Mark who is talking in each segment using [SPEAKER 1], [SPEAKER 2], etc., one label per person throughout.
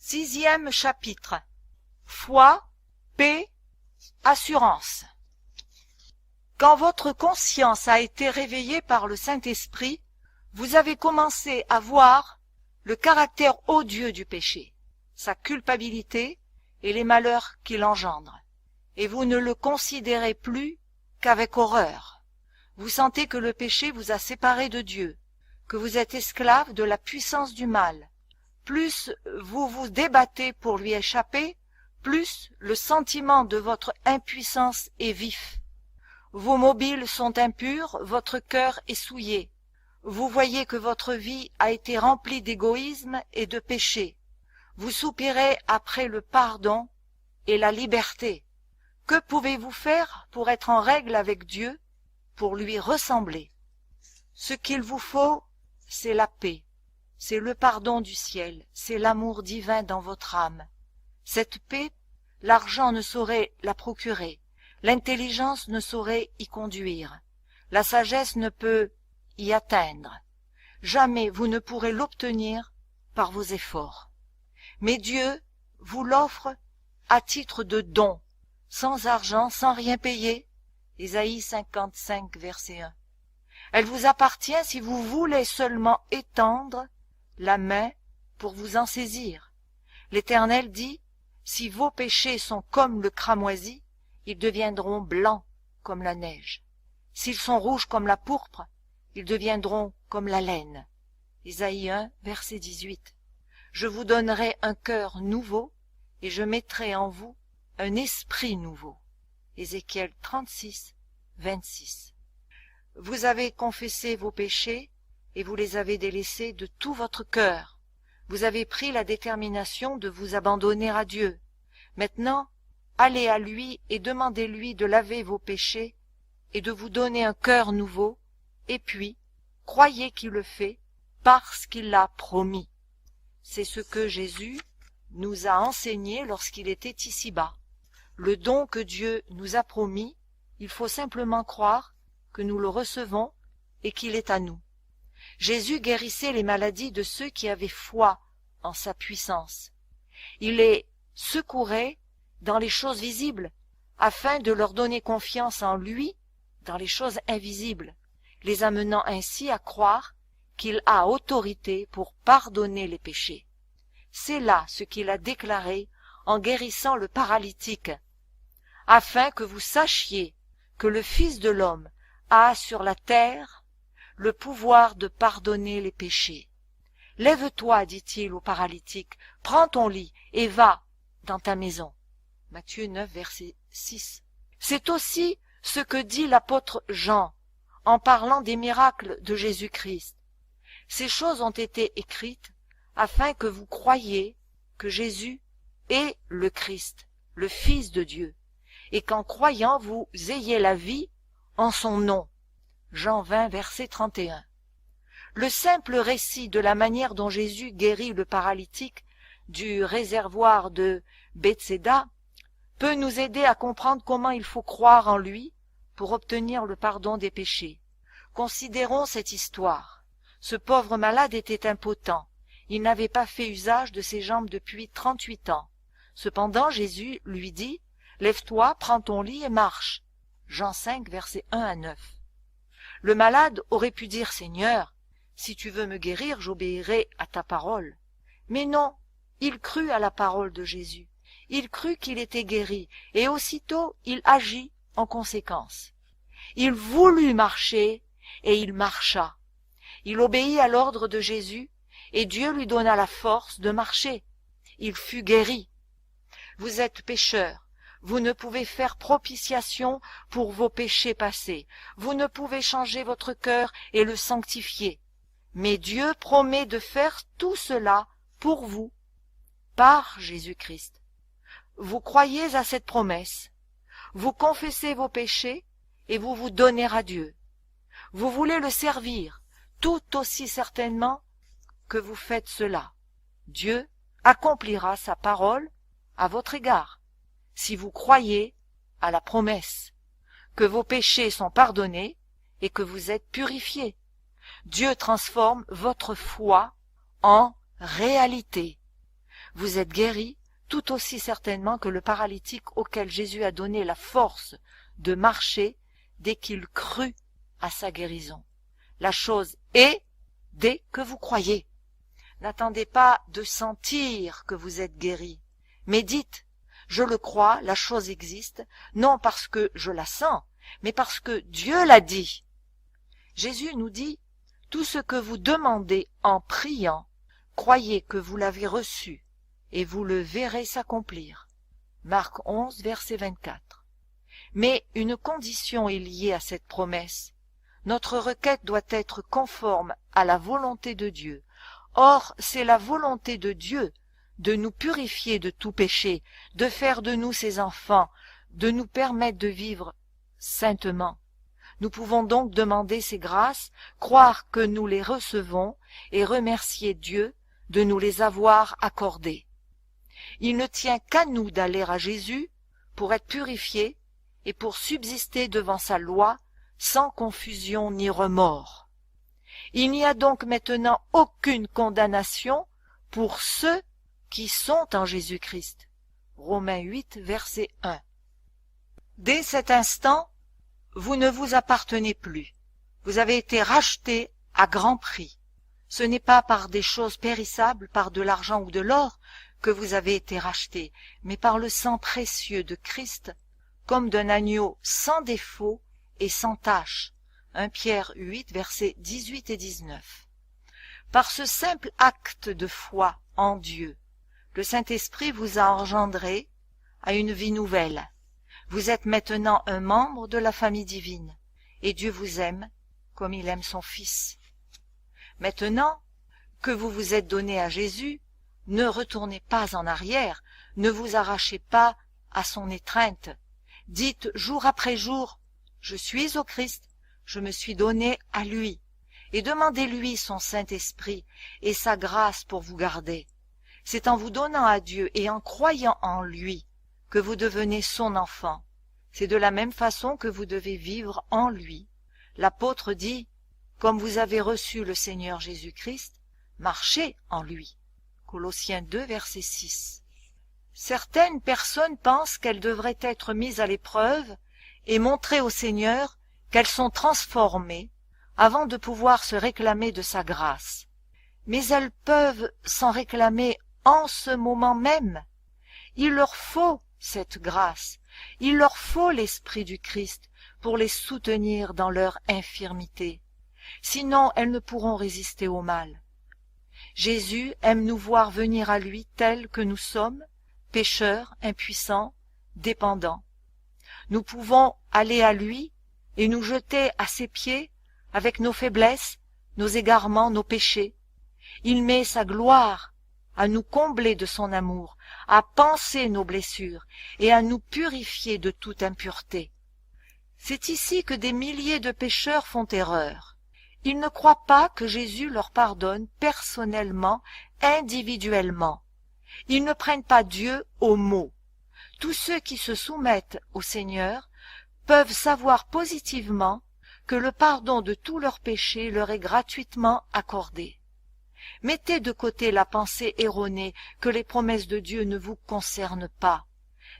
[SPEAKER 1] Sixième chapitre. Foi, paix, assurance. Quand votre conscience a été réveillée par le Saint-Esprit, vous avez commencé à voir le caractère odieux du péché, sa culpabilité et les malheurs qu'il engendre. Et vous ne le considérez plus qu'avec horreur. Vous sentez que le péché vous a séparé de Dieu, que vous êtes esclave de la puissance du mal. Plus vous vous débattez pour lui échapper, plus le sentiment de votre impuissance est vif. Vos mobiles sont impurs, votre cœur est souillé. Vous voyez que votre vie a été remplie d'égoïsme et de péché. Vous soupirez après le pardon et la liberté. Que pouvez-vous faire pour être en règle avec Dieu, pour lui ressembler? Ce qu'il vous faut, c'est la paix, c'est le pardon du ciel, c'est l'amour divin dans votre âme. Cette paix, l'argent ne saurait la procurer, l'intelligence ne saurait y conduire, la sagesse ne peut y atteindre. Jamais vous ne pourrez l'obtenir par vos efforts. Mais Dieu vous l'offre à titre de don, sans argent, sans rien payer. Ésaïe 55, verset 1. Elle vous appartient si vous voulez seulement étendre la main pour vous en saisir. L'Éternel dit, si vos péchés sont comme le cramoisi, ils deviendront blancs comme la neige. S'ils sont rouges comme la pourpre, ils deviendront comme la laine. Ésaïe 1, verset 18. Je vous donnerai un cœur nouveau et je mettrai en vous un esprit nouveau. Ézéchiel 36, 26. Vous avez confessé vos péchés et vous les avez délaissés de tout votre cœur. Vous avez pris la détermination de vous abandonner à Dieu. Maintenant, allez à lui et demandez-lui de laver vos péchés et de vous donner un cœur nouveau, et puis, croyez qu'il le fait parce qu'il l'a promis. C'est ce que Jésus nous a enseigné lorsqu'il était ici-bas. Le don que Dieu nous a promis, il faut simplement croire que nous le recevons et qu'il est à nous. Jésus guérissait les maladies de ceux qui avaient foi en sa puissance. Il les secourait dans les choses visibles, afin de leur donner confiance en lui dans les choses invisibles, les amenant ainsi à croire qu'il a autorité pour pardonner les péchés. C'est là ce qu'il a déclaré en guérissant le paralytique, afin que vous sachiez que le Fils de l'homme a sur la terre le pouvoir de pardonner les péchés. Lève-toi, dit-il au paralytique, prends ton lit et va dans ta maison. Matthieu 9, verset 6. C'est aussi ce que dit l'apôtre Jean en parlant des miracles de Jésus-Christ. Ces choses ont été écrites afin que vous croyiez que Jésus est le Christ, le Fils de Dieu, et qu'en croyant vous ayez la vie en son nom. Jean 20, verset 31. Le simple récit de la manière dont Jésus guérit le paralytique du réservoir de Bethséda peut nous aider à comprendre comment il faut croire en lui pour obtenir le pardon des péchés. Considérons cette histoire. Ce pauvre malade était impotent. Il n'avait pas fait usage de ses jambes depuis 38 ans. Cependant, Jésus lui dit, « Lève-toi, prends ton lit et marche. » Jean 5, versets 1 à 9. Le malade aurait pu dire, « Seigneur, si tu veux me guérir, j'obéirai à ta parole. » Mais non, il crut à la parole de Jésus. Il crut qu'il était guéri, et aussitôt il agit en conséquence. Il voulut marcher, et il marcha. Il obéit à l'ordre de Jésus, et Dieu lui donna la force de marcher. Il fut guéri. Vous êtes pécheurs. Vous ne pouvez faire propitiation pour vos péchés passés. Vous ne pouvez changer votre cœur et le sanctifier. Mais Dieu promet de faire tout cela pour vous, par Jésus-Christ. Vous croyez à cette promesse. Vous confessez vos péchés et vous vous donnez à Dieu. Vous voulez le servir tout aussi certainement que vous faites cela. Dieu accomplira sa parole à votre égard. Si vous croyez à la promesse, que vos péchés sont pardonnés et que vous êtes purifiés, Dieu transforme votre foi en réalité. vous êtes guéris tout aussi certainement que le paralytique auquel Jésus a donné la force de marcher dès qu'il crut à sa guérison. La chose est dès que vous croyez. N'attendez pas de sentir que vous êtes guéri, mais dites « Je le crois, la chose existe, non parce que je la sens, mais parce que Dieu l'a dit. » Jésus nous dit « Tout ce que vous demandez en priant, croyez que vous l'avez reçu, et vous le verrez s'accomplir. » Marc 11, verset 24. Mais une condition est liée à cette promesse. Notre requête doit être conforme à la volonté de Dieu. Or, c'est la volonté de Dieu de nous purifier de tout péché, de faire de nous ses enfants, de nous permettre de vivre saintement. Nous pouvons donc demander ces grâces, croire que nous les recevons et remercier Dieu de nous les avoir accordées. Il ne tient qu'à nous d'aller à Jésus pour être purifiés et pour subsister devant sa loi sans confusion ni remords. Il n'y a donc maintenant aucune condamnation pour ceux qui sont en Jésus-Christ. Romains 8, verset 1. Dès cet instant, vous ne vous appartenez plus. Vous avez été rachetés à grand prix. Ce n'est pas par des choses périssables, par de l'argent ou de l'or, que vous avez été rachetés, mais par le sang précieux de Christ, comme d'un agneau sans défaut et sans tache. 1 Pierre 8, versets 18 et 19. Par ce simple acte de foi en Dieu, le Saint-Esprit vous a engendré à une vie nouvelle. Vous êtes maintenant un membre de la famille divine, et Dieu vous aime comme il aime son Fils. Maintenant que vous vous êtes donné à Jésus, ne retournez pas en arrière, ne vous arrachez pas à son étreinte. Dites jour après jour, « Je suis au Christ, je me suis donné à lui », et demandez-lui son Saint-Esprit et sa grâce pour vous garder. C'est en vous donnant à Dieu et en croyant en lui que vous devenez son enfant. C'est de la même façon que vous devez vivre en lui. L'apôtre dit, « Comme vous avez reçu le Seigneur Jésus-Christ, marchez en lui. » Colossiens 2, verset 6. Certaines personnes pensent qu'elles devraient être mises à l'épreuve et montrer au Seigneur qu'elles sont transformées avant de pouvoir se réclamer de sa grâce. Mais elles peuvent s'en réclamer en ce moment même. Il leur faut cette grâce, il leur faut l'Esprit du Christ pour les soutenir dans leur infirmité. Sinon, elles ne pourront résister au mal. Jésus aime nous voir venir à lui tels que nous sommes, pécheurs, impuissants, dépendants. Nous pouvons aller à lui et nous jeter à ses pieds avec nos faiblesses, nos égarements, nos péchés. Il met sa gloire à nous combler de son amour, à panser nos blessures et à nous purifier de toute impureté. C'est ici que des milliers de pécheurs font erreur. Ils ne croient pas que Jésus leur pardonne personnellement, individuellement. Ils ne prennent pas Dieu au mot. Tous ceux qui se soumettent au Seigneur peuvent savoir positivement que le pardon de tous leurs péchés leur est gratuitement accordé. Mettez de côté la pensée erronée que les promesses de Dieu ne vous concernent pas.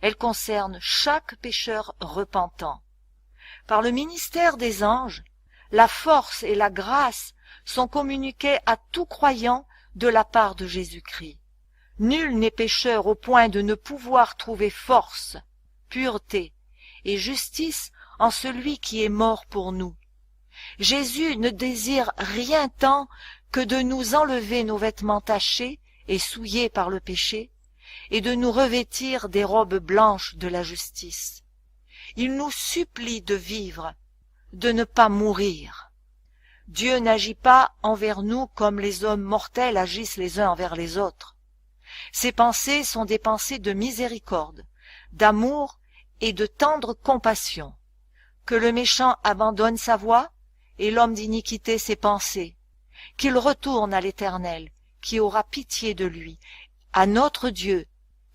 [SPEAKER 1] Elles concernent chaque pécheur repentant. Par le ministère des anges, la force et la grâce sont communiquées à tout croyant de la part de Jésus-Christ. Nul n'est pécheur au point de ne pouvoir trouver force, pureté et justice en celui qui est mort pour nous. Jésus ne désire rien tant que de nous enlever nos vêtements tachés et souillés par le péché, et de nous revêtir des robes blanches de la justice. Il nous supplie de vivre, de ne pas mourir. Dieu n'agit pas envers nous comme les hommes mortels agissent les uns envers les autres. Ses pensées sont des pensées de miséricorde, d'amour et de tendre compassion. Que le méchant abandonne sa voie et l'homme d'iniquité ses pensées, qu'il retourne à l'Éternel, qui aura pitié de lui, à notre Dieu,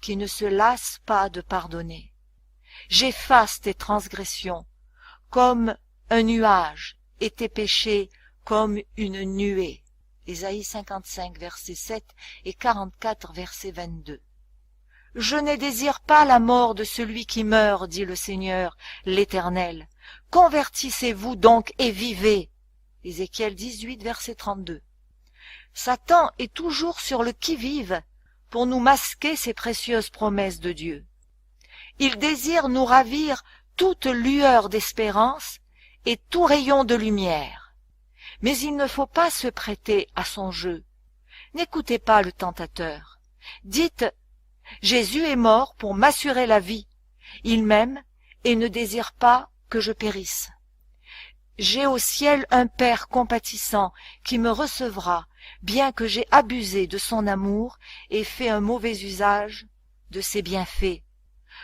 [SPEAKER 1] qui ne se lasse pas de pardonner. J'efface tes transgressions comme un nuage et tes péchés comme une nuée. Ésaïe 55, verset 7 et 44, verset 22. « Je ne désire pas la mort de celui qui meurt, dit le Seigneur, l'Éternel. Convertissez-vous donc et vivez. » Ézéchiel 18, verset 32. Satan est toujours sur le qui-vive pour nous masquer ces précieuses promesses de Dieu. Il désire nous ravir toute lueur d'espérance et tout rayon de lumière. Mais il ne faut pas se prêter à son jeu. N'écoutez pas le tentateur. Dites « Jésus est mort pour m'assurer la vie. Il m'aime et ne désire pas que je périsse. J'ai au ciel un Père compatissant qui me recevra, bien que j'ai abusé de son amour et fait un mauvais usage de ses bienfaits.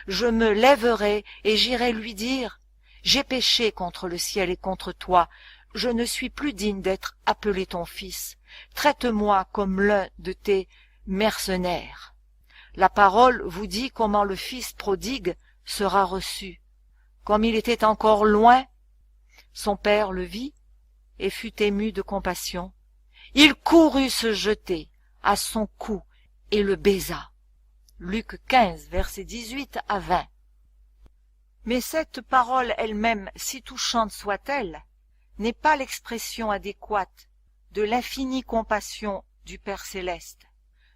[SPEAKER 1] Je me lèverai et j'irai lui dire « J'ai péché contre le ciel et contre toi. Je ne suis plus digne d'être appelé ton fils. Traite-moi comme l'un de tes mercenaires. » La parole vous dit comment le fils prodigue sera reçu. Comme il était encore loin, son père le vit et fut ému de compassion. Il courut se jeter à son cou et le baisa. Luc 15, versets 18 à 20. Mais cette parole elle-même, si touchante soit-elle, n'est pas l'expression adéquate de l'infinie compassion du Père céleste.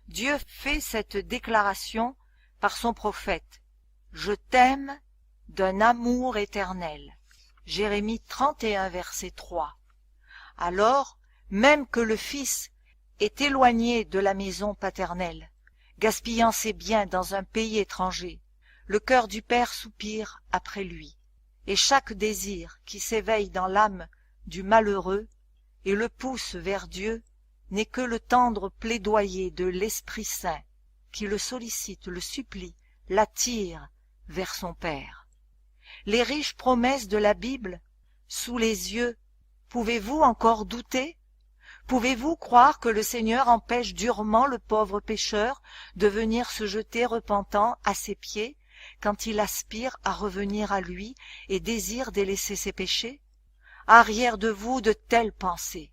[SPEAKER 1] Dieu fait cette déclaration par son prophète. « Je t'aime d'un amour éternel. » Jérémie 31, verset 3. Alors, même que le Fils est éloigné de la maison paternelle, gaspillant ses biens dans un pays étranger, le cœur du Père soupire après lui, et chaque désir qui s'éveille dans l'âme du malheureux et le pousse vers Dieu n'est que le tendre plaidoyer de l'Esprit Saint qui le sollicite, le supplie, l'attire vers son Père. Les riches promesses de la Bible, sous les yeux, pouvez-vous encore douter? Pouvez-vous croire que le Seigneur empêche durement le pauvre pécheur de venir se jeter repentant à ses pieds quand il aspire à revenir à lui et désire délaisser ses péchés? Arrière de vous de telles pensées.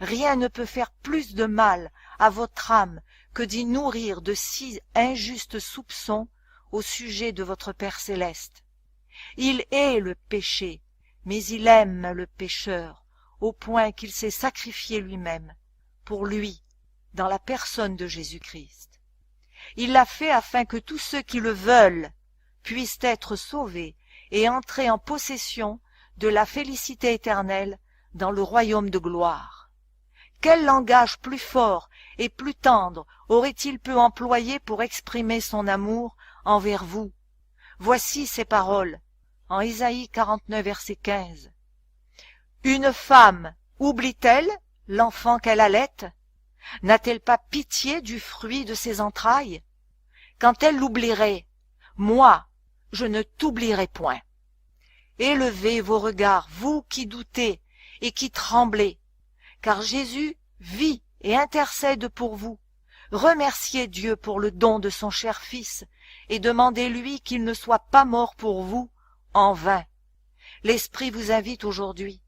[SPEAKER 1] Rien ne peut faire plus de mal à votre âme que d'y nourrir de si injustes soupçons au sujet de votre Père céleste. Il hait le péché, mais il aime le pécheur, au point qu'il s'est sacrifié lui-même, pour lui, dans la personne de Jésus-Christ. Il l'a fait afin que tous ceux qui le veulent puissent être sauvés et entrer en possession de la félicité éternelle dans le royaume de gloire. Quel langage plus fort et plus tendre aurait-il pu employer pour exprimer son amour envers vous? Voici ces paroles, en Ésaïe 49, verset 15. Une femme oublie-t-elle l'enfant qu'elle allaite? N'a-t-elle pas pitié du fruit de ses entrailles? Quand elle l'oublierait, moi, je ne t'oublierai point. Élevez vos regards, vous qui doutez et qui tremblez, car Jésus vit et intercède pour vous. Remerciez Dieu pour le don de son cher Fils et demandez-lui qu'il ne soit pas mort pour vous en vain. L'Esprit vous invite aujourd'hui.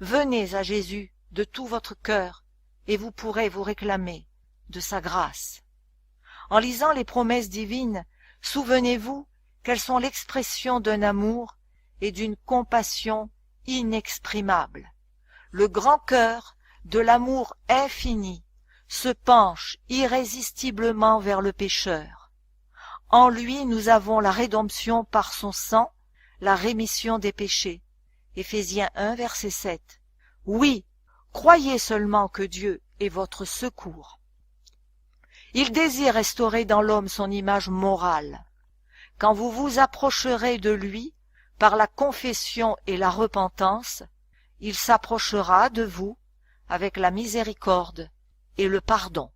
[SPEAKER 1] Venez à Jésus de tout votre cœur et vous pourrez vous réclamer de sa grâce. En lisant les promesses divines, souvenez-vous qu'elles sont l'expression d'un amour et d'une compassion inexprimables. Le grand cœur de l'amour infini se penche irrésistiblement vers le pécheur. En lui nous avons la rédemption par son sang, la rémission des péchés. Éphésiens 1, verset 7. Oui, croyez seulement que Dieu est votre secours. Il désire restaurer dans l'homme son image morale. Quand vous vous approcherez de lui par la confession et la repentance, il s'approchera de vous avec la miséricorde et le pardon.